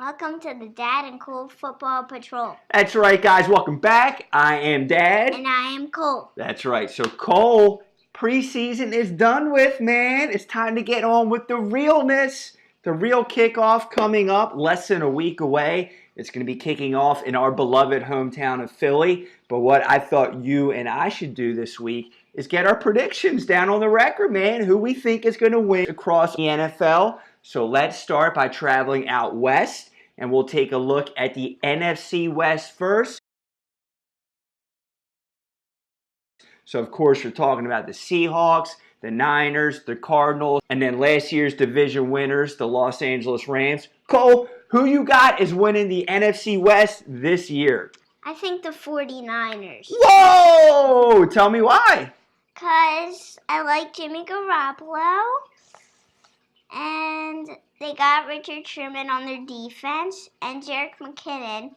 Welcome to the Dad and Cole Football Patrol. That's right, guys. Welcome back. I am Dad. And I am Cole. That's right. So, Cole, preseason is done with, man. It's time to get on with the realness. The real kickoff coming up less than a week away. It's going to be kicking off in our beloved hometown of Philly. But what I thought you and I should do this week is get our predictions down on the record, man. Who we think is going to win across the NFL. So let's start by traveling out west, and we'll take a look at the NFC West first. So, of course, you're talking about the Seahawks, the Niners, the Cardinals, and then last year's division winners, the Los Angeles Rams. Cole, who you got is winning the NFC West this year? I think the 49ers. Whoa! Tell me why. Because I like Jimmy Garoppolo. And they got Richard Sherman on their defense and Jerick McKinnon.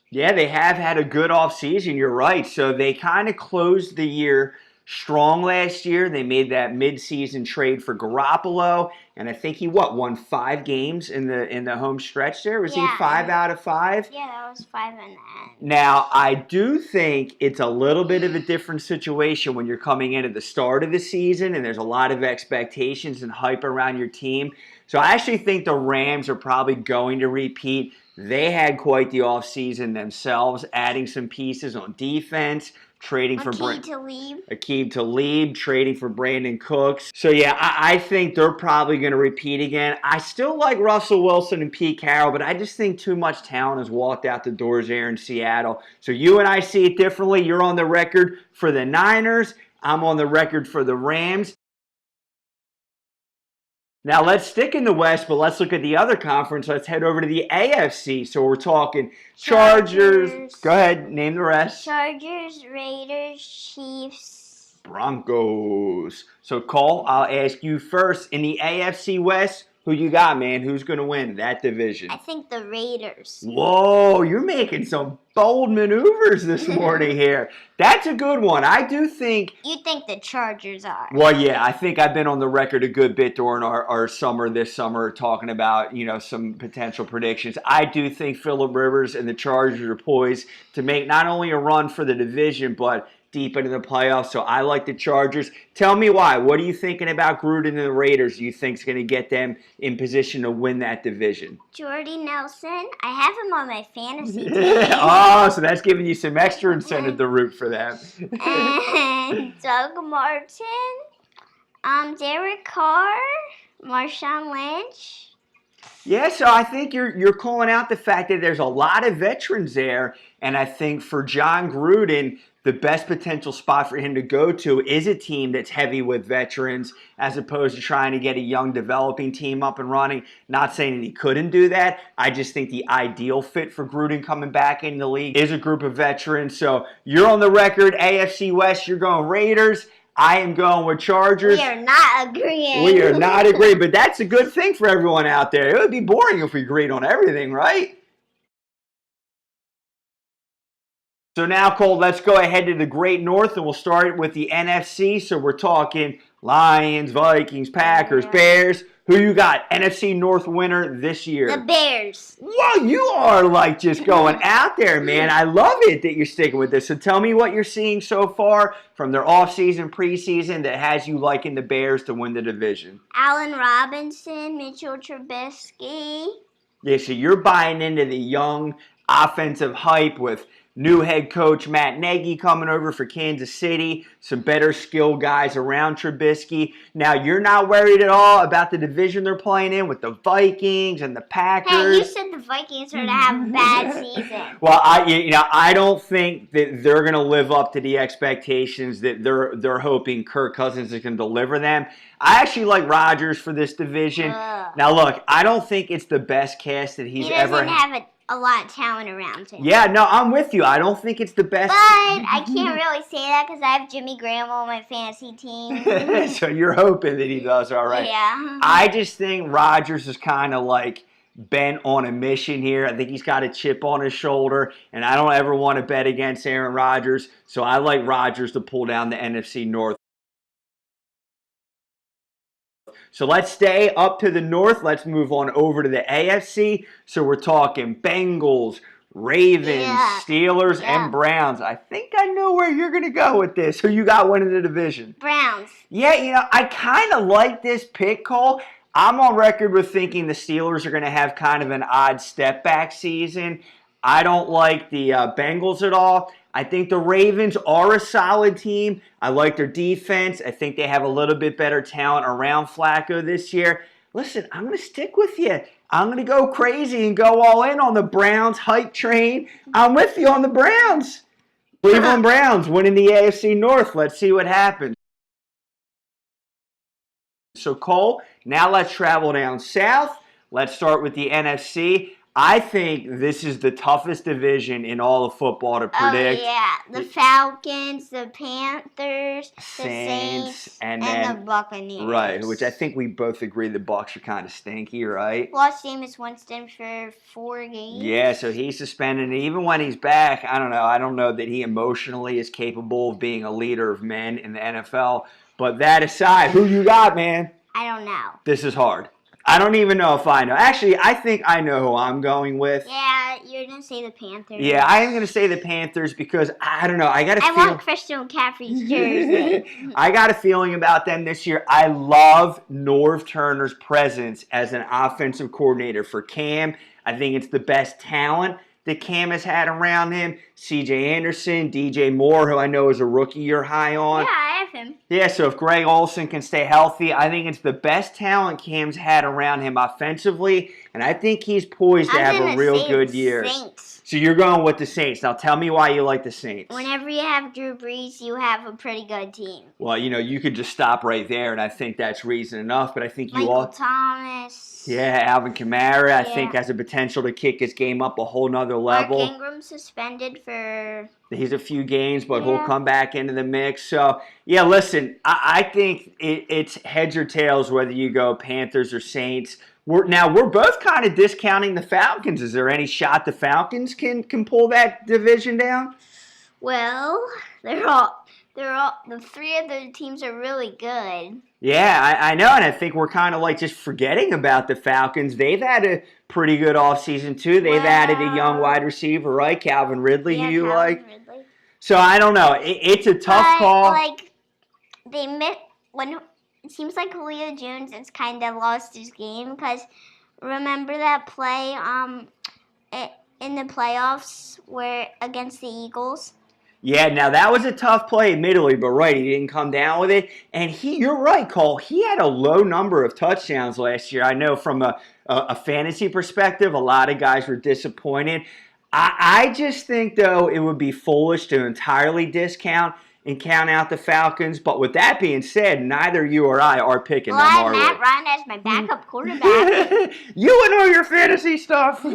Yeah, they have had a good offseason, you're right. So they kind of closed the year strong last year. They made that midseason trade for Garoppolo, and I think he won 5 games in the home stretch there? Was he 5 out of 5? Yeah, that was 5 in the end. Now, I do think it's a little bit of a different situation when you're coming in at the start of the season and there's a lot of expectations and hype around your team. So I actually think the Rams are probably going to repeat. They had quite the offseason themselves, adding some pieces on defense, trading for Aqib Talib, trading for Brandon Cooks. So yeah, I think they're probably going to repeat again. I still like Russell Wilson and Pete Carroll, but I just think too much talent has walked out the doors there in Seattle. So you and I see it differently. You're on the record for the Niners. I'm on the record for the Rams. Now, let's stick in the West, but let's look at the other conference. Let's head over to the AFC. So we're talking Chargers. Go ahead, name the rest. Chargers, Raiders, Chiefs, Broncos. So, Cole, I'll ask you first. In the AFC West, who you got, man? Who's going to win that division? I think the Raiders. Whoa, you're making some bold maneuvers this morning here. That's a good one. I do think... You think the Chargers are. Well, yeah, I think I've been on the record a good bit during our summer this summer talking about, some potential predictions. I do think Phillip Rivers and the Chargers are poised to make not only a run for the division, but deep into the playoffs. So I like the Chargers. Tell me why. What are you thinking about Gruden and the Raiders? Do you think is going to get them in position to win that division? Jordy Nelson. I have him on my fantasy team. Oh, so that's giving you some extra incentive to root for them. And Doug Martin, Derek Carr, Marshawn Lynch. Yeah, so I think you're calling out the fact that there's a lot of veterans there, and I think for John Gruden, the best potential spot for him to go to is a team that's heavy with veterans as opposed to trying to get a young developing team up and running. Not saying that he couldn't do that. I just think the ideal fit for Gruden coming back in the league is a group of veterans. So you're on the record, AFC West, you're going Raiders. I am going with Chargers. We are not agreeing. We are not agreeing, but that's a good thing for everyone out there. It would be boring if we agreed on everything, right? So now, Cole, let's go ahead to the Great North, and we'll start with the NFC. So we're talking Lions, Vikings, Packers, Bears. Who you got? NFC North winner this year? The Bears. Whoa, you are just going out there, man. I love it that you're sticking with this. So tell me what you're seeing so far from their offseason, preseason that has you liking the Bears to win the division. Allen Robinson, Mitchell Trubisky. Yeah, so you're buying into the young offensive hype with new head coach Matt Nagy coming over for Kansas City, some better skilled guys around Trubisky. Now, you're not worried at all about the division they're playing in with the Vikings and the Packers. Hey, you said the Vikings were to have a bad season. Well, I don't think that they're going to live up to the expectations that they're hoping Kirk Cousins is going to deliver them. I actually like Rodgers for this division. Now, look, I don't think it's the best cast that he's ever had. He doesn't have a lot of talent around him. Yeah, no, I'm with you. I don't think it's the best. But I can't really say that because I have Jimmy Graham on my fantasy team. So you're hoping that he does all right. Yeah. I just think Rodgers is kind of bent on a mission here. I think he's got a chip on his shoulder, and I don't ever want to bet against Aaron Rodgers. So I like Rodgers to pull down the NFC North. So let's stay up to the north. Let's move on over to the AFC. So we're talking Bengals, Ravens, Steelers, and Browns. I think I know where you're going to go with this. Who you got winning the division? Browns. Yeah, I kind of like this pick, Cole. I'm on record with thinking the Steelers are going to have kind of an odd step back season. I don't like the Bengals at all. I think the Ravens are a solid team. I like their defense. I think they have a little bit better talent around Flacco this year. Listen, I'm going to stick with you. I'm going to go crazy and go all in on the Browns hype train. I'm with you on the Browns. Cleveland Browns winning the AFC North. Let's see what happens. So, Cole, now let's travel down south. Let's start with the NFC. I think this is the toughest division in all of football to predict. Oh, yeah. The Falcons, the Panthers, the Saints, and the Buccaneers. Right, which I think we both agree the Bucs are kind of stinky, right? Lost Jameis Winston for 4 games. Yeah, so he's suspended. And even when he's back, I don't know that he emotionally is capable of being a leader of men in the NFL. But that aside, who you got, man? I don't know. This is hard. I don't even know if I know. Actually, I think I know who I'm going with. Yeah, you're going to say the Panthers. Yeah, I am going to say the Panthers because, I don't know, I want Christian McCaffrey's jersey. I got a feeling about them this year. I love Norv Turner's presence as an offensive coordinator for Cam. I think it's the best talent that Cam has had around him. C.J. Anderson, DJ Moore, who I know is a rookie you're high on. Yeah, I have him. Yeah, so if Greg Olsen can stay healthy, I think it's the best talent Cam's had around him offensively, and I think he's poised to have a real good year. Saints. So you're going with the Saints. Now tell me why you like the Saints. Whenever you have Drew Brees, you have a pretty good team. Well, you could just stop right there, and I think that's reason enough, but I think you Michael Thomas. Yeah, Alvin Kamara, I think, has the potential to kick his game up a whole nother level. Mark Ingram suspended for... He's a few games, but he'll come back into the mix. So, yeah, listen, I think it's heads or tails whether you go Panthers or Saints. We're both kind of discounting the Falcons. Is there any shot the Falcons can pull that division down? Well, the 3 of the teams are really good. Yeah, I know, and I think we're kind of like just forgetting about the Falcons. They've had a pretty good offseason, too. They've added a young wide receiver, right? Calvin Ridley, who you like? Ridley. So, I don't know. It's a tough call. Like, it seems like Julio Jones has kind of lost his game because remember that play in the playoffs against the Eagles? Yeah, now that was a tough play, admittedly, but right, he didn't come down with it. And you're right, Cole, he had a low number of touchdowns last year. I know from a fantasy perspective, a lot of guys were disappointed. I just think, though, it would be foolish to entirely discount and count out the Falcons. But with that being said, neither you or I are picking them, are we? I have Matt Ryan as my backup quarterback. You and all your fantasy stuff.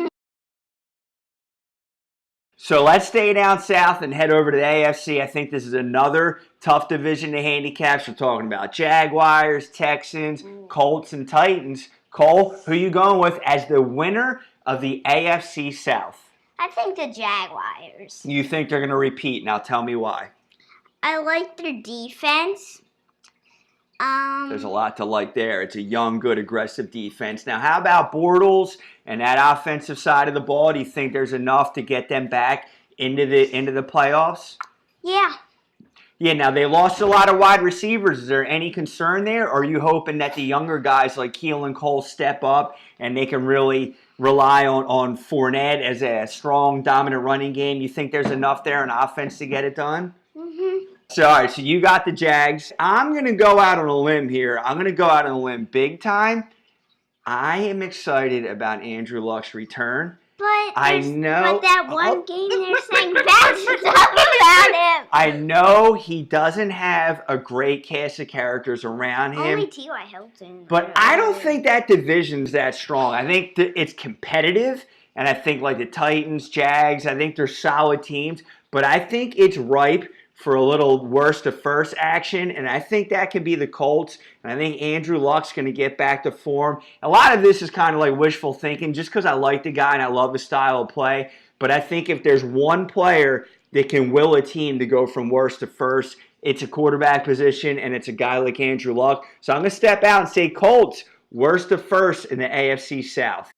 So let's stay down south and head over to the AFC. I think this is another tough division to handicap. We're talking about Jaguars, Texans, Colts, and Titans. Cole, who are you going with as the winner of the AFC South? I think the Jaguars. You think they're going to repeat? Now tell me why. I like their defense. There's a lot to like there. It's a young, good, aggressive defense. Now, how about Bortles and that offensive side of the ball? Do you think there's enough to get them back into the playoffs? Yeah. Yeah, now they lost a lot of wide receivers. Is there any concern there? Or are you hoping that the younger guys like Keelan Cole step up and they can really rely on Fournette as a strong, dominant running game? You think there's enough there in offense to get it done? Mm-hmm. So, all right, so you got the Jags. I'm going to go out on a limb here. I'm going to go out on a limb big time. I am excited about Andrew Luck's return. But that one game they're saying bad stuff about him. I know he doesn't have a great cast of characters around him. Only T.Y. Hilton. But I don't think that division's that strong. I think it's competitive, and I think like the Titans, Jags, I think they're solid teams. But I think it's ripe for a little worst to first action, and I think that could be the Colts, and I think Andrew Luck's going to get back to form. A lot of this is kind of like wishful thinking just because I like the guy and I love his style of play, but I think if there's one player that can will a team to go from worst to first, it's a quarterback position, and it's a guy like Andrew Luck. So I'm going to step out and say Colts, worst to first in the AFC South.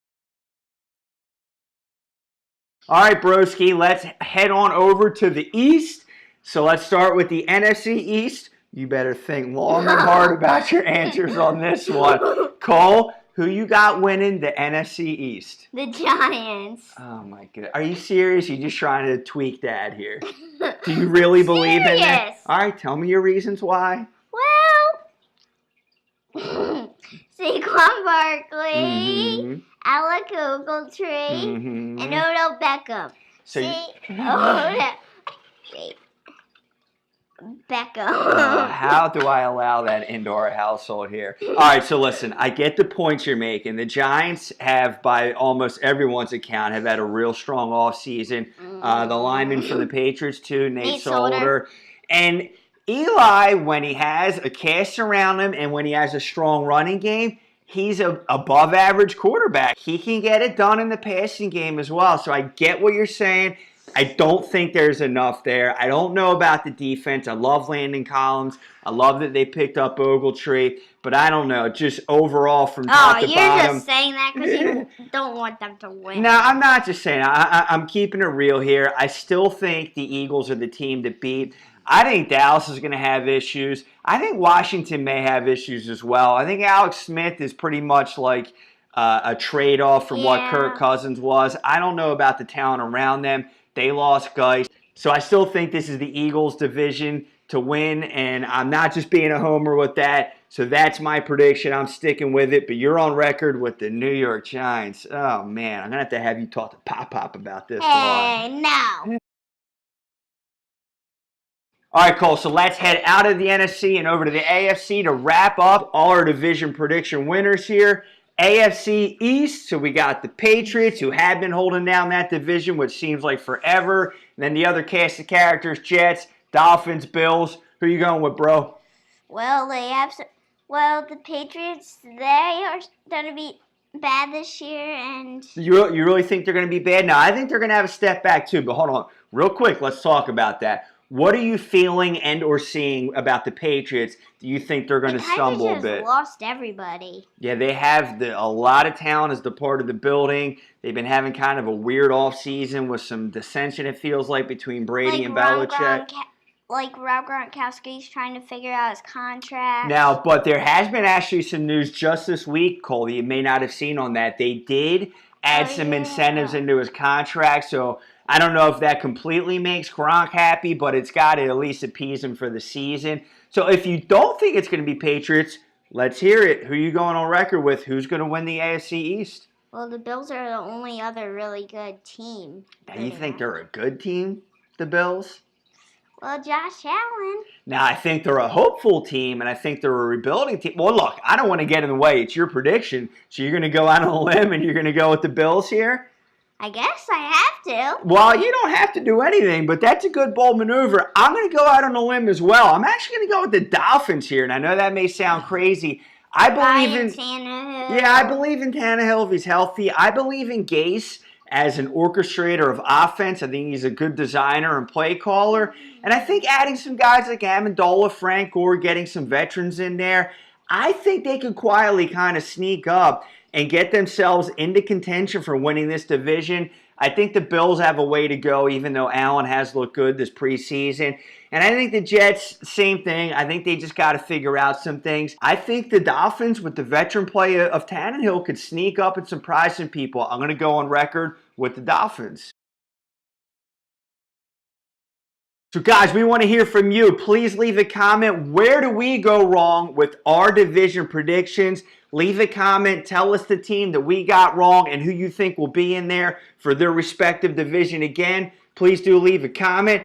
All right, broski, let's head on over to the East. So let's start with the NFC East. You better think long and hard about your answers on this one. Cole, who you got winning the NFC East? The Giants. Oh, my goodness. Are you serious? You're just trying to tweak Dad here. Do you really believe in that? All right, tell me your reasons why. Well, Saquon Barkley, Alec Ogletree, and Odell Beckham. So Beckham. How do I allow that into our household here? All right, so listen, I get the points you're making. The Giants have, by almost everyone's account, have had a real strong offseason. The lineman for the Patriots, too, Nate Solder. And Eli, when he has a cast around him and when he has a strong running game, he's an above-average quarterback. He can get it done in the passing game as well. So I get what you're saying. I don't think there's enough there. I don't know about the defense. I love Landon Collins. I love that they picked up Ogletree. But I don't know. Just overall from top to bottom. Oh, you're just saying that because you don't want them to win. No, I'm not just saying. I'm keeping it real here. I still think the Eagles are the team to beat. I think Dallas is going to have issues. I think Washington may have issues as well. I think Alex Smith is pretty much like a trade-off from what Kirk Cousins was. I don't know about the talent around them. They lost guys. So I still think this is the Eagles' division to win, and I'm not just being a homer with that. So that's my prediction. I'm sticking with it. But you're on record with the New York Giants. Oh, man. I'm going to have you talk to Pop about this one. No. All right, Cole, so let's head out of the NFC and over to the AFC to wrap up all our division prediction winners here. AFC East, so we got the Patriots, who have been holding down that division, which seems like forever. And then the other cast of characters, Jets, Dolphins, Bills. Who are you going with, bro? Well, the Patriots, they are going to be bad this year. And You really think they're going to be bad? No, I think they're going to have a step back, too. But hold on. Real quick, let's talk about that. What are you feeling and or seeing about the Patriots? Do you think they're going to stumble a bit? They just lost everybody. Yeah, they have a lot of talent as the part of the building. They've been having kind of a weird offseason with some dissension, it feels like, between Brady and Belichick. Rob Gronkowski's trying to figure out his contract. Now, but there has been actually some news just this week, Cole, that you may not have seen on that. They did add some incentives into his contract, so I don't know if that completely makes Gronk happy, but it's got to at least appease him for the season. So if you don't think it's going to be Patriots, let's hear it. Who are you going on record with? Who's going to win the AFC East? Well, the Bills are the only other really good team. Now, you think they're a good team, the Bills? Well, Josh Allen. Now, I think they're a hopeful team, and I think they're a rebuilding team. Well, look, I don't want to get in the way. It's your prediction. So you're going to go out on a limb and you're going to go with the Bills here? I guess I have to. Well, you don't have to do anything, but that's a good bold maneuver. I'm going to go out on a limb as well. I'm actually going to go with the Dolphins here, and I know that may sound crazy. I believe in Tannehill. Yeah, I believe in Tannehill if he's healthy. I believe in Gase as an orchestrator of offense. I think he's a good designer and play caller. And I think adding some guys like Amendola, Frank Gore, getting some veterans in there, I think they could quietly kind of sneak up and get themselves into contention for winning this division. I think the Bills have a way to go, even though Allen has looked good this preseason. And I think the Jets, same thing. I think they just got to figure out some things. I think the Dolphins, with the veteran play of Tannehill, could sneak up and surprise some people. I'm going to go on record with the Dolphins. So guys, we want to hear from you. Please leave a comment. Where do we go wrong with our division predictions? Leave a comment. Tell us the team that we got wrong and who you think will be in there for their respective division again. Please do leave a comment.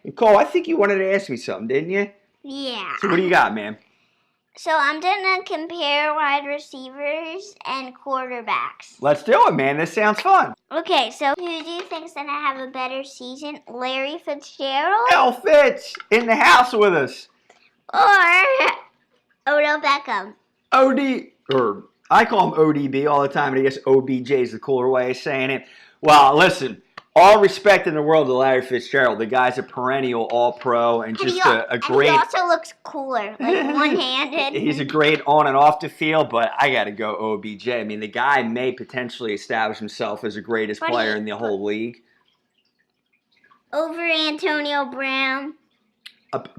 And Cole, I think you wanted to ask me something, didn't you? Yeah. So what do you got, man? So I'm going to compare wide receivers and quarterbacks. Let's do it, man. This sounds fun. Okay, so who do you think's going to have a better season? Larry Fitzgerald? L. Fitz in the house with us. Or Odell Beckham? I call him ODB all the time, and I guess OBJ is the cooler way of saying it. Well, listen, All respect in the world to Larry Fitzgerald. The guy's a perennial All-Pro and just a great. And he also looks cooler, like one-handed. He's a great on and off the field, but I got to go OBJ. I mean, the guy may potentially establish himself as the greatest player in the whole league. Over Antonio Brown.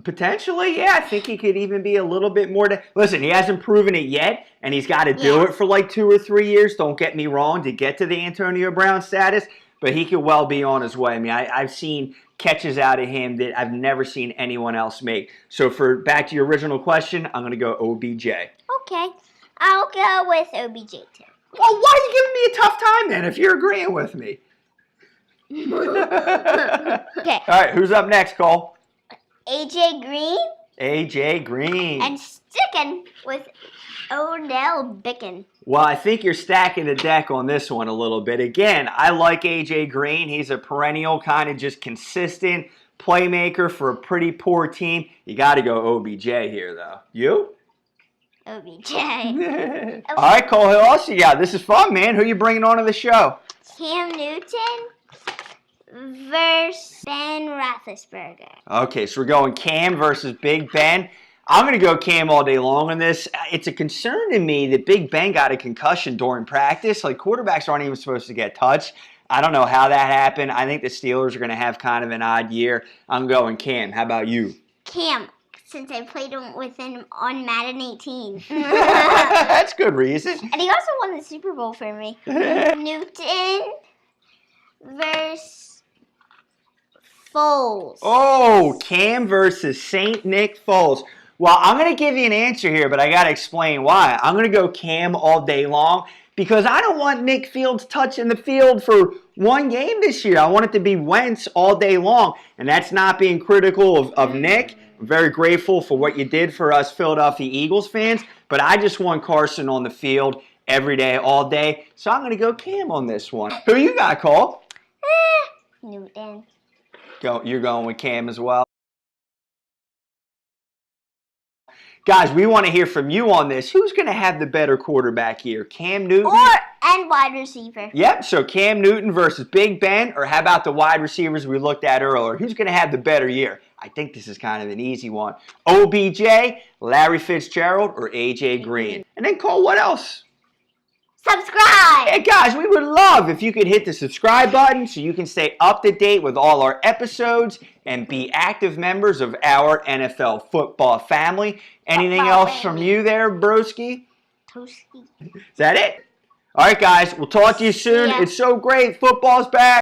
Potentially, yeah. I think he could even be a little bit more. Listen, he hasn't proven it yet, and he's got to do it for like 2 or 3 years. Don't get me wrong, to get to the Antonio Brown status, but he could well be on his way. I mean, I've seen catches out of him that I've never seen anyone else make. So back to your original question, I'm going to go OBJ. Okay, I'll go with OBJ too. Well, why are you giving me a tough time then if you're agreeing with me? Okay. All right, who's up next, Cole? AJ Green. AJ Green. And sticking with Odell Beckham. Well, I think you're stacking the deck on this one a little bit. Again, I like AJ Green. He's a perennial, kind of just consistent playmaker for a pretty poor team. You got to go OBJ here, though. You? OBJ. All right, Cole, who else you got? This is fun, man. Who you bringing on to the show? Cam Newton versus Ben Roethlisberger. Okay, so we're going Cam versus Big Ben. I'm going to go Cam all day long on this. It's a concern to me that Big Ben got a concussion during practice. Like, quarterbacks aren't even supposed to get touched. I don't know how that happened. I think the Steelers are going to have kind of an odd year. I'm going Cam. How about you? Cam, since I played with him on Madden 18. That's good reason. And he also won the Super Bowl for me. Newton versus Foles. Oh, Cam versus St. Nick Foles. Well, I'm going to give you an answer here, but I got to explain why. I'm going to go Cam all day long because I don't want Nick Fields touching the field for one game this year. I want it to be Wentz all day long, and that's not being critical of Nick. I'm very grateful for what you did for us Philadelphia Eagles fans, but I just want Carson on the field every day, all day, so I'm going to go Cam on this one. Who you got, Cole? Newton. You're going with Cam as well? Guys, we want to hear from you on this. Who's going to have the better quarterback here? Cam Newton? And wide receiver. Yep, so Cam Newton versus Big Ben, or how about the wide receivers we looked at earlier? Who's going to have the better year? I think this is kind of an easy one. OBJ, Larry Fitzgerald, or AJ Green? And then, Cole, what else? Subscribe! Hey guys, we would love if you could hit the subscribe button so you can stay up to date with all our episodes and be active members of our NFL football family. Anything else from you there, broski? Toasty. Is that it? All right, guys, we'll talk to you soon. Yeah. It's so great. Football's back.